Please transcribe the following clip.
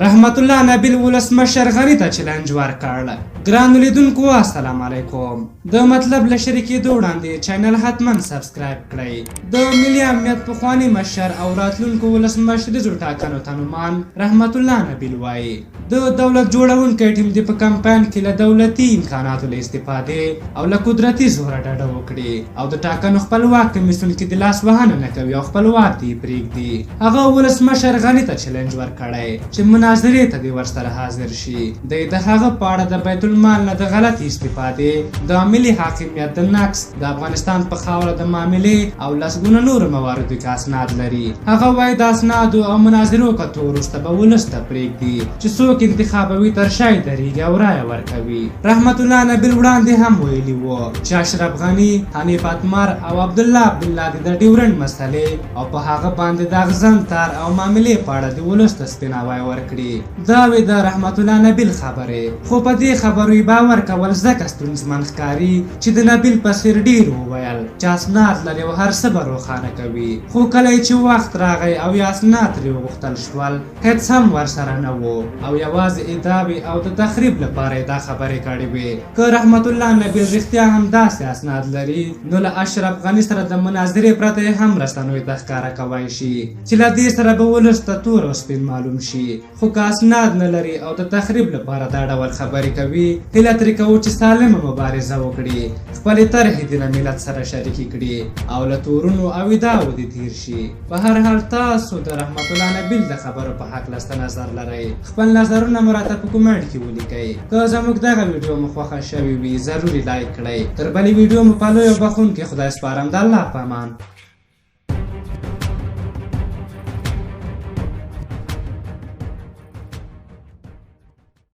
رحمت الله نبیل ولسمشر غني ته چیلنج ورکړ. ګرانو لیدونکو السلام علیکم. د مطلب له شریکېدو وړاندې چینل حتما سبسکرایب کړئ. د ملي امنیت پخواني مشر او راتلونکو ولسمشریزو ټاکنو تنومان رحمت الله نبیل وایي د دولت جوړونکی ټیم دې په کمپاین کې له دولتي امکاناتو له استفادې او له قدرتي زوره ډډه وکړي او د ټاکنو خپلواک کمیسیون کې د لاس وهنه نه کوي او خپل واک دې پرېږدي. هغه ولسمشر غني ته چیلنج ورکړی چې مناظرې ته دې ورسره حاضر شي. د هغه په اړه د بیت المال نه د غلطي استفادې، د ملي حاکمیت د نقص، د افغانستان په خاوره د معاملې او لسګونه نورو مواردو کې اسناد لري. هغه وایي د اسنادو او مناظرو کتو وروسته به ولس ته پرېږدي چې څوک انتخابوي تر شا یې درېږي او رایه ورکوي. رحمت الله نبیل وړاندې هم ویلي وو چې اشرف غني، حنیف اتمر او عبدالله عبدالله د ډیورنډ مسلې او په هغه باندې د اغزن تار او معاملې په اړه د ولس ته سپیناوی ورکړي. دا وې د رحمت الله نبیل خبرې، خو په دې خبرو باور کول ځکه ستونزمن ښکاري چې د نبیل په څېر ډېر وویل چې اسناد لري او هر څه به روښانه کوي، خو کله چې وخت راغی او یا اسناد ترې وغوښتل شول هېڅ هم ورسره نه و او یوازې ادعاوې او د تخریب لپاره یې دا خبرې کړې وې. که رحمت الله نبیل رښتیا هم داسې اسناد لري نو له اشرف غني سره د مناظرې پرته یې هم رسنیو ته ښکاره کوی شي چې له دې سره به ولس ته تور او سپین معلوم شي. خو که اسناد نه لري او د تخریب لپاره دا ډول خبرې کوي، هیله ترې کوو چې سالمه مبارزه وکړي، خپلې طرحې دې له ملت سره شریکې کړي او له تورونو او ادعاو دې تیر شي. په هر حال تاسو د رحمت الله نبیل د خبرو په هکله څه نظر لرئ؟ خپل نظرونه مو راته په کومنټ کې ولیکئ. که زموږ دغه ویډیو مو خوښه شوې وي ضروري لایک کړئ. تر بلې ویډیو مو په لوی او بخښونکي خدای سپارم. د الله په امان.